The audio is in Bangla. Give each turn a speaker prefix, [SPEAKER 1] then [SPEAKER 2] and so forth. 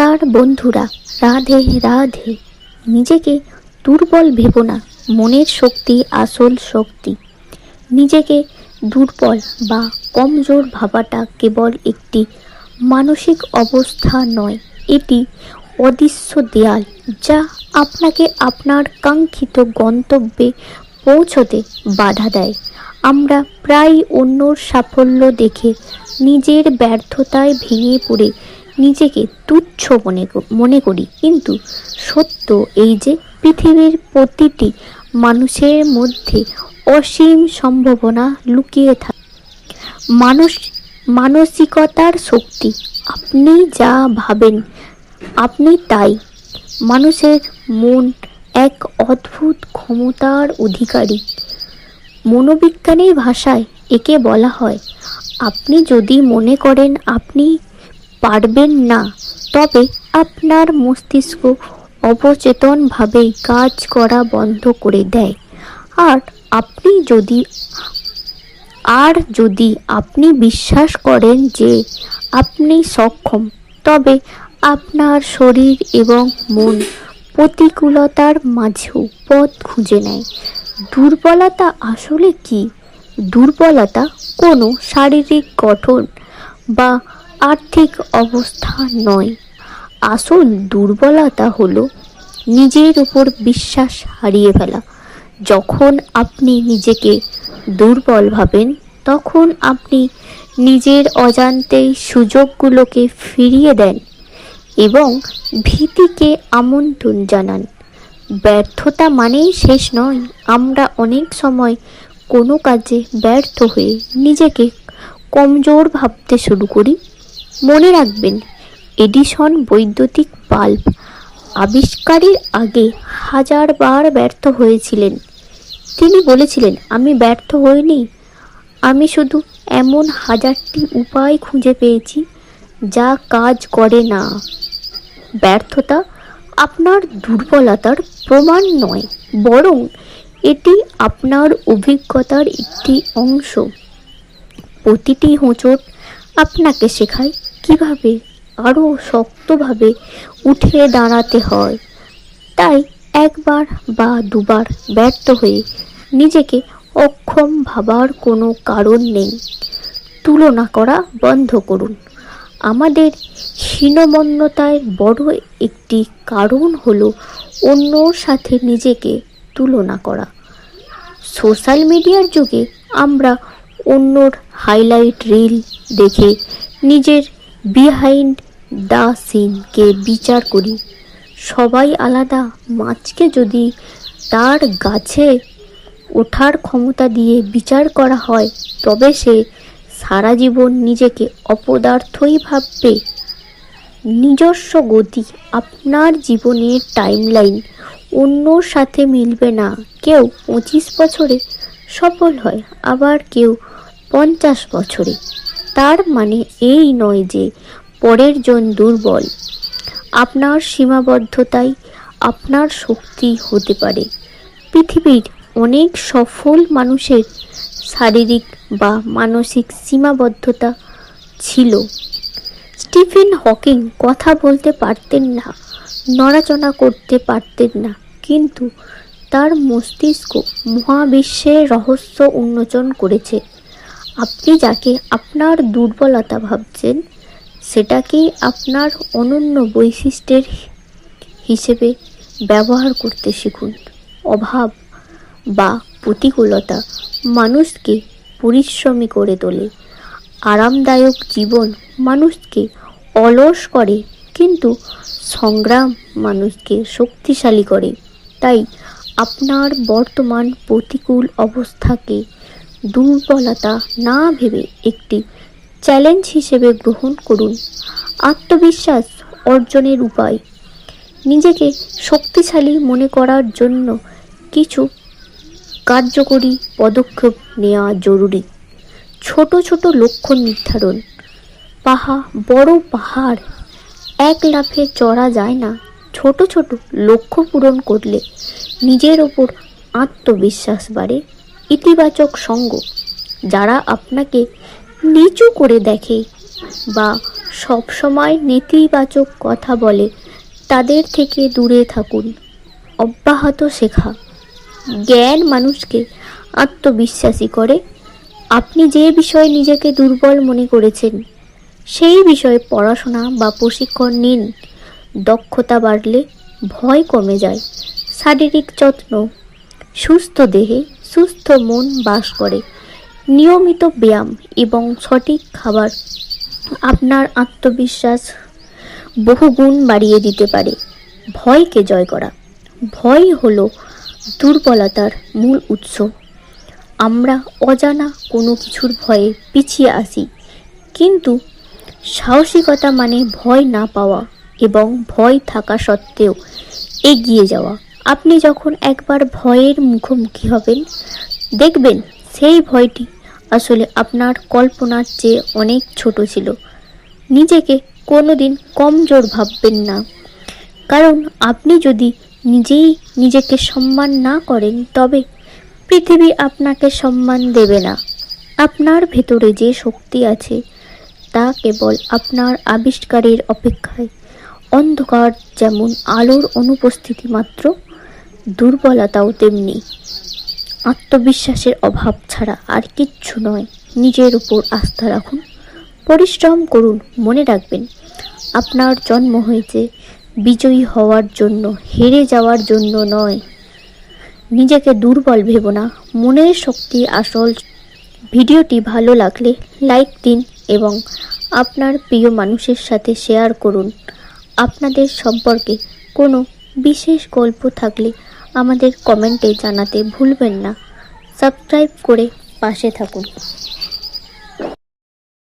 [SPEAKER 1] নমস্কার বন্ধুরা, রাধে রাধে। নিজেকে দুর্বল ভেবো না, মনের শক্তি আসল শক্তি। নিজেকে দুর্বল বা কমজোর ভাবাটা কেবল একটি মানসিক অবস্থা নয়, এটি অদৃশ্য দেয়াল যা আপনাকে আপনার কাঙ্ক্ষিত গন্তব্যে পৌঁছতে বাধা দেয়। আমরা প্রায় অন্যর সাফল্য দেখে নিজের ব্যর্থতায় ভেঙে পড়ে নিজেকে তুচ্ছ মনে করি, কিন্তু সত্য এই যে পৃথিবীর প্রতিটি মানুষের মধ্যে অসীম সম্ভাবনা লুকিয়ে থাকে। মানসিকতার শক্তি, আপনি যা ভাবেন আপনি তাই। মানুষের মন এক অদ্ভুত ক্ষমতার অধিকারী। মনোবিজ্ঞানের ভাষায় একে বলা হয়, আপনি যদি মনে করেন আপনি পারবেন না, তবে আপনার মস্তিষ্ক অবচেতনভাবে কাজ করা বন্ধ করে দেয়। আর যদি আপনি বিশ্বাস করেন যে আপনি সক্ষম, তবে আপনার শরীর এবং মন প্রতিকূলতার মাঝেও পথ খুঁজে নেয়। দুর্বলতা আসলে কি? দুর্বলতা কোনো শারীরিক গঠন বা আর্থিক অবস্থা নয়। আসল দুর্বলতা হলো নিজের উপর বিশ্বাস হারিয়ে ফেলা। যখন আপনি নিজেকে দুর্বল ভাবেন, তখন আপনি নিজের অজান্তেই সুযোগগুলোকে ফিরিয়ে দেন এবং ভীতিকে আমন্ত্রণ জানান। ব্যর্থতা মানেই শেষ নয়। আমরা অনেক সময় কোনো কাজে ব্যর্থ হয়ে নিজেকে কমজোর ভাবতে শুরু করি। মনে রাখবেন, এডিসন বৈদ্যুতিক বাল্ব আবিষ্কারের আগে 1000 বার ব্যর্থ হয়েছিলেন। তিনি বলেছিলেন, আমি ব্যর্থ হইনি, আমি শুধু এমন 1000টি উপায় খুঁজে পেয়েছি যা কাজ করে না। ব্যর্থতা আপনার দুর্বলতার প্রমাণ নয়, বরং এটি আপনার অভিজ্ঞতার একটি অংশ। প্রতিটি হোঁচট আপনাকে শেখায় কিভাবে আরও শক্তভাবে উঠে দাঁড়াতে হয়। তাই একবার বা দুবার ব্যর্থ হয়ে নিজেকে অক্ষম ভাবার কোনো কারণ নেই। তুলনা করা বন্ধ করুন। আমাদের হীনমন্যতার বড় একটি কারণ হলো অন্যর সাথে নিজেকে তুলনা করা। সোশ্যাল মিডিয়ার যুগে আমরা অন্যর হাইলাইট রিল দেখে নিজের বিহাইন্ড দ্য সিনকে বিচার করি। সবাই আলাদা মাছকে যদি তার গাছে ওঠার ক্ষমতা দিয়ে বিচার করা হয়, তবে সে সারা জীবন নিজেকে অপদার্থই ভাববে। নিজস্ব গতি, আপনার জীবনের টাইমলাইন অন্যর সাথে মিলবে না। কেউ 25 বছরে সফল হয়, আবার কেউ 50 বছরে। তার মানে এই নয় যে পরের জন দুর্বল। আপনার সীমাবদ্ধতাই আপনার শক্তি হতে পারে। পৃথিবীর অনেক সফল মানুষের শারীরিক বা মানসিক সীমাবদ্ধতা ছিল। স্টিফেন হকিং কথা বলতে পারতেন না, নড়াচড়া করতে পারতেন না, কিন্তু তার মস্তিষ্ক মহাবিশ্বের রহস্য উন্মোচন করেছে। আপনি যাকে আপনার দুর্বলতা ভাবছেন, সেটাকেই আপনার অনন্য বৈশিষ্ট্যের হিসেবে ব্যবহার করতে শিখুন। অভাব বা প্রতিকূলতা মানুষকে পরিশ্রমী করে তোলে। আরামদায়ক জীবন মানুষকে অলস করে, কিন্তু সংগ্রাম মানুষকে শক্তিশালী করে। তাই আপনার বর্তমান প্রতিকূল অবস্থাকে দুর্বলতা না ভেবে একটি চ্যালেঞ্জ হিসেবে গ্রহণ করুন। আত্মবিশ্বাস অর্জনের উপায়, নিজেকে শক্তিশালী মনে করার জন্য কিছু কার্যকরী পদক্ষেপ নেওয়া জরুরি। ছোট ছোট লক্ষ্য নির্ধারণ। বড় পাহাড় এক লাফে চড়া যায় না। ছোট ছোট লক্ষ্য পূরণ করলে নিজের ওপর আত্মবিশ্বাস বাড়ে। ইতিবাচক সঙ্গ, যারা আপনাকে নিচু করে দেখে বা সবসময় নেতিবাচক কথা বলে তাদের থেকে দূরে থাকুন। অব্যাহত শেখা। জ্ঞান মানুষকে আত্মবিশ্বাসী করে। আপনি যে বিষয়ে নিজেকে দুর্বল মনে করেছেন সেই বিষয়ে পড়াশোনা বা প্রশিক্ষণ নিন। দক্ষতা বাড়লে ভয় কমে যায়। শারীরিক যত্ন। সুস্থ দেহে সুস্থ মন বাস করে। নিয়মিত ব্যায়াম এবং সঠিক খাবার আপনার আত্মবিশ্বাস বহুগুণ বাড়িয়ে দিতে পারে। ভয়কে জয় করা। ভয় হলো দুর্বলতার মূল উৎস। আমরা অজানা কোনো কিছুর ভয়ে পিছিয়ে আসি, কিন্তু সাহসিকতা মানে ভয় না পাওয়া এবং ভয় থাকা সত্ত্বেও এগিয়ে যাওয়া। আপনি যখন একবার ভয়ের মুখোমুখি হবেন, দেখবেন সেই ভয়টি আসলে আপনার কল্পনার চেয়ে অনেক ছোট ছিল। নিজেকে কোনোদিন কমজোর ভাববেন না, কারণ আপনি যদি নিজেই নিজেকে সম্মান না করেন তবে পৃথিবী আপনাকে সম্মান দেবে না। আপনার ভেতরে যে শক্তি আছে তা কেবল আপনার আবিষ্কারের অপেক্ষায়। অন্ধকার যেমন আলোর অনুপস্থিতি মাত্র, দুর্বলতাও তেমনি। আত্মবিশ্বাসের অভাব ছাড়া আর কিচ্ছু নয়। নিজের উপর আস্থা রাখুন, পরিশ্রম করুন। মনে রাখবেন, আপনার জন্ম হয়েছে বিজয়ী হওয়ার জন্য, হেরে যাওয়ার জন্য নয়। নিজেকে দুর্বল ভেবো না, মনের শক্তি আসল। ভিডিওটি ভালো লাগলে লাইক দিন এবং আপনার প্রিয় মানুষের সাথে শেয়ার করুন। আপনাদের সম্পর্কে কোনো বিশেষ গল্প থাকলে আমাদের কমেন্টে জানাতে ভুলবেন না। সাবস্ক্রাইব করে পাশে থাকুন।